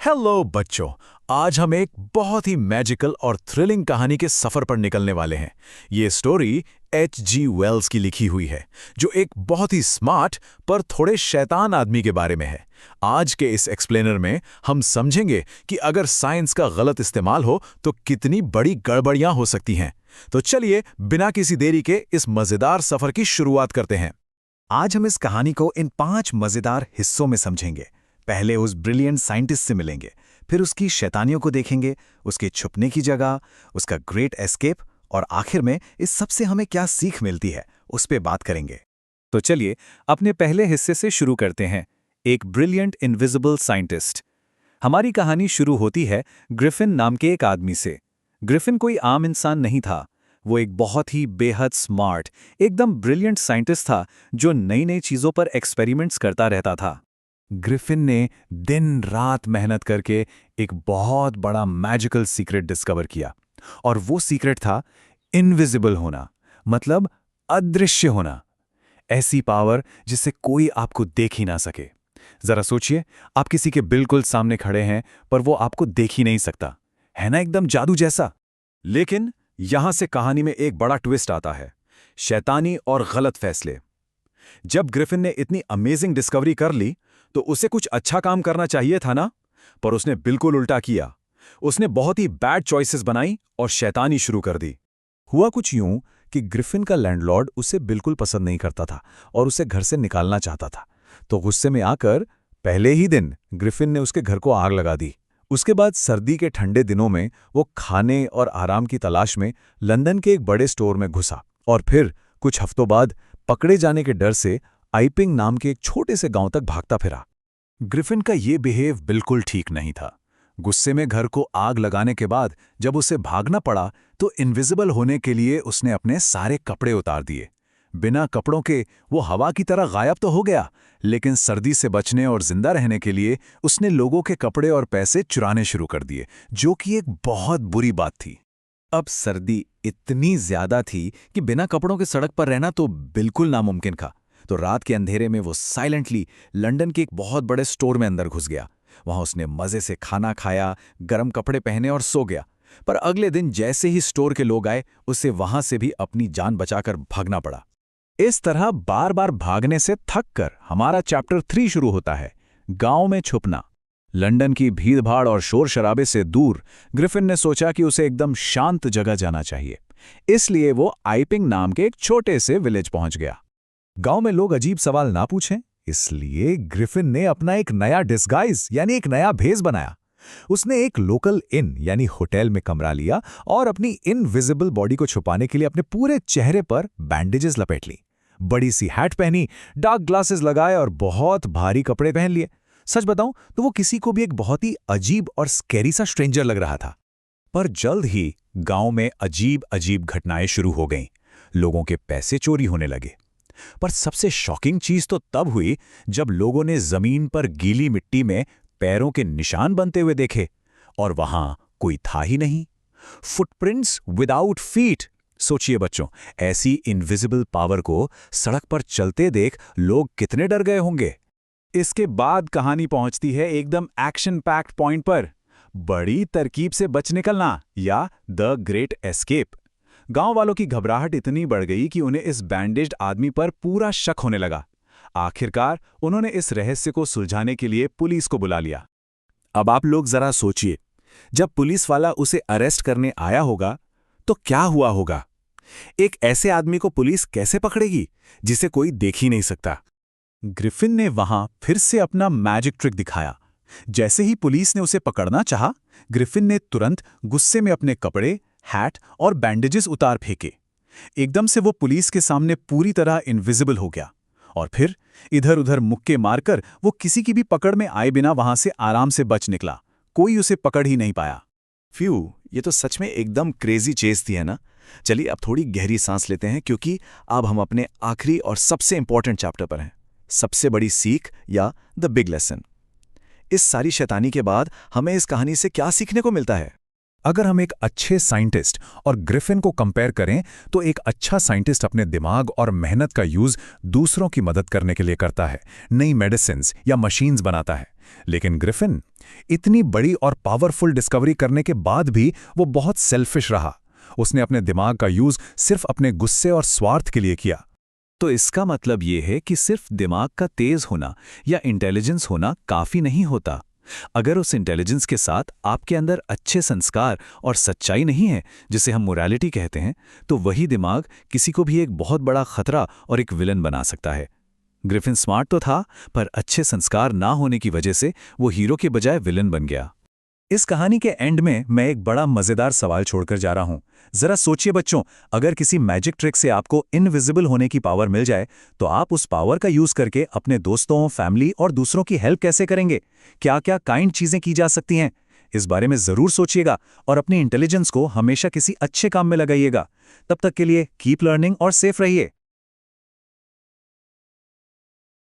Hello बच्चों। आज हम एक बहुत ही मैजिकल और थ्रिलिंग कहानी के सफर पर निकलने वाले हैं। ये स्टोरी H.G. वेल्स की लिखी हुई है, जो एक बहुत ही स्मार्ट पर थोड़े शैतान आदमी के बारे में है। आज के इस एक्सप्लेनर में हम समझेंगे कि अगर साइंस का गलत इस्तेमाल हो तो कितनी बड़ी गड़बड़ियां हो सकती हैं। तो चलिए बिना किसी देरी के इस मजेदार सफर की शुरुआत करते हैं। आज हम इस कहानी को इन 5 मजेदार हिस्सों में समझेंगे। पहले उस ब्रिलियंट साइंटिस्ट से मिलेंगे, फिर उसकी शैतानियों को देखेंगे, उसके छुपने की जगह, उसका ग्रेट एस्केप और आखिर में इस सब से हमें क्या सीख मिलती है उस पे बात करेंगे। तो चलिए अपने पहले हिस्से से शुरू करते हैं, एक ब्रिलियंट इनविजिबल साइंटिस्ट। हमारी कहानी शुरू होती है ग्रिफिन नाम के एक आदमी से। ग्रिफिन कोई आम इंसान नहीं था। वो एक बहुत ही बेहद स्मार्ट, एकदम ब्रिलियंट साइंटिस्ट था जो नई नई चीज़ों पर एक्सपेरिमेंट्स करता रहता था। ग्रिफिन ने दिन रात मेहनत करके एक बहुत बड़ा मैजिकल सीक्रेट डिस्कवर किया, और वो सीक्रेट था इनविजिबल होना, मतलब अदृश्य होना। ऐसी पावर जिससे कोई आपको देख ही ना सके। जरा सोचिए, आप किसी के बिल्कुल सामने खड़े हैं पर वो आपको देख ही नहीं सकता। है ना एकदम जादू जैसा। लेकिन यहां से कहानी में एक बड़ा ट्विस्ट आता है, शैतानी और गलत फैसले। जब ग्रिफिन ने इतनी अमेजिंग डिस्कवरी कर ली तो उसे कुछ अच्छा काम करना चाहिए था ना, पर उसने बिल्कुल उल्टा किया। उसने बहुत ही बैड चॉइसेस बनाई और शैतानी शुरू कर दी। हुआ कुछ यूं कि ग्रिफिन का लैंडलॉर्ड उसे बिल्कुल पसंद नहीं करता था और उसे घर से निकालना चाहता था। तो गुस्से में आकर पहले ही दिन ग्रिफिन ने उसके घर को आग लगा दी। उसके बाद सर्दी के ठंडे दिनों में वो खाने और आराम की तलाश में लंदन के एक बड़े स्टोर में घुसा, और फिर कुछ हफ्तों बाद पकड़े जाने के डर से आइपिंग नाम के एक छोटे से गांव तक भागता फिरा। ग्रिफिन का ये बिहेव बिल्कुल ठीक नहीं था। गुस्से में घर को आग लगाने के बाद जब उसे भागना पड़ा तो इनविजिबल होने के लिए उसने अपने सारे कपड़े उतार दिए। बिना कपड़ों के वो हवा की तरह गायब तो हो गया, लेकिन सर्दी से बचने और जिंदा रहने के लिए उसने लोगों के कपड़े और पैसे चुराने शुरू कर दिए, जो कि एक बहुत बुरी बात थी। अब सर्दी इतनी ज्यादा थी कि बिना कपड़ों के सड़क पर रहना तो बिल्कुल नामुमकिन था। तो रात के अंधेरे में वो साइलेंटली लंदन के एक बहुत बड़े स्टोर में अंदर घुस गया। वहां उसने मजे से खाना खाया, गर्म कपड़े पहने और सो गया। पर अगले दिन जैसे ही स्टोर के लोग आए, उसे वहां से भी अपनी जान बचाकर भागना पड़ा। इस तरह बार बार भागने से थक कर हमारा चैप्टर 3 शुरू होता है, गांव में छुपना। लंदन की भीड़भाड़ और शोर शराबे से दूर ग्रिफिन ने सोचा कि उसे एकदम शांत जगह जाना चाहिए। इसलिए वो आइपिंग नाम के एक छोटे से विलेज पहुंच गया। गांव में लोग अजीब सवाल ना पूछें, इसलिए ग्रिफिन ने अपना एक नया डिस्गाइज यानी एक नया भेष बनाया। उसने एक लोकल इन यानी होटल में कमरा लिया और अपनी इनविजिबल बॉडी को छुपाने के लिए अपने पूरे चेहरे पर बैंडेजेस लपेट ली, बड़ी सी हैट पहनी, डार्क ग्लासेस लगाए और बहुत भारी कपड़े पहन लिए। सच बताऊं तो वो किसी को भी एक बहुत ही अजीब और स्कैरी सा स्ट्रेंजर लग रहा था। पर जल्द ही गांव में अजीब अजीब घटनाएं शुरू हो गईं। लोगों के पैसे चोरी होने लगे। पर सबसे शॉकिंग चीज तो तब हुई जब लोगों ने जमीन पर गीली मिट्टी में पैरों के निशान बनते हुए देखे, और वहां कोई था ही नहीं। Footprints without feet. सोचिए बच्चों, ऐसी इनविजिबल पावर को सड़क पर चलते देख लोग कितने डर गए होंगे। इसके बाद कहानी पहुंचती है एकदम एक्शन पैक्ड पॉइंट पर, बड़ी तरकीब से बच निकलना या द ग्रेट एस्केप। गांव वालों की घबराहट इतनी बढ़ गई कि उन्हें इस बैंडेज्ड आदमी पर पूरा शक होने लगा। आखिरकार उन्होंने इस रहस्य को सुलझाने के लिए पुलिस को बुला लिया। अब आप लोग जरा सोचिए, जब पुलिस वाला उसे अरेस्ट करने आया होगा तो क्या हुआ होगा। एक ऐसे आदमी को पुलिस कैसे पकड़ेगी जिसे कोई देख ही नहीं सकता। ग्रिफिन ने वहां फिर से अपना मैजिक ट्रिक दिखाया। जैसे ही पुलिस ने उसे पकड़ना चाहा, ग्रिफिन ने तुरंत गुस्से में अपने कपड़े, हैट और बैंडेजेस उतार फेंके। एकदम से वो पुलिस के सामने पूरी तरह इनविजिबल हो गया, और फिर इधर उधर मुक्के मारकर वो किसी की भी पकड़ में आए बिना वहां से आराम से बच निकला। कोई उसे पकड़ ही नहीं पाया। ये तो सच में एकदम क्रेजी चेज थी, है ना। चलिए अब थोड़ी गहरी सांस लेते हैं, क्योंकि अब हम अपने आखिरी और सबसे इंपॉर्टेंट चैप्टर पर हैं, सबसे बड़ी सीख या द बिग लेसन। इस सारी शैतानी के बाद हमें इस कहानी से क्या सीखने को मिलता है। अगर हम एक अच्छे साइंटिस्ट और ग्रिफिन को कंपेयर करें तो एक अच्छा साइंटिस्ट अपने दिमाग और मेहनत का यूज दूसरों की मदद करने के लिए करता है, नई मेडिसिन्स या मशीन्स बनाता है, लेकिन ग्रिफिन इतनी बड़ी और पावरफुल डिस्कवरी करने के बाद भी वो बहुत सेल्फिश रहा। उसने अपने दिमाग का यूज सिर्फ अपने गुस्से और स्वार्थ के लिए किया। तो इसका मतलब ये है कि सिर्फ दिमाग का तेज होना या इंटेलिजेंस होना काफी नहीं होता। अगर उस इंटेलिजेंस के साथ आपके अंदर अच्छे संस्कार और सच्चाई नहीं है, जिसे हम मोरालिटी कहते हैं, तो वही दिमाग किसी को भी एक बहुत बड़ा खतरा और एक विलन बना सकता है। ग्रिफिन स्मार्ट तो था, पर अच्छे संस्कार ना होने की वजह से वो हीरो के बजाय विलन बन गया। इस कहानी के एंड में मैं एक बड़ा मजेदार सवाल छोड़कर जा रहा हूं। जरा सोचिए बच्चों, अगर किसी मैजिक ट्रिक से आपको इनविजिबल होने की पावर मिल जाए, तो आप उस पावर का यूज करके अपने दोस्तों, फैमिली और दूसरों की हेल्प कैसे करेंगे? क्या क्या काइंड चीजें की जा सकती हैं? इस बारे में जरूर सोचिएगा और अपनी इंटेलिजेंस को हमेशा किसी अच्छे काम में लगाइएगा। तब तक के लिए कीप लर्निंग और सेफ रहिए।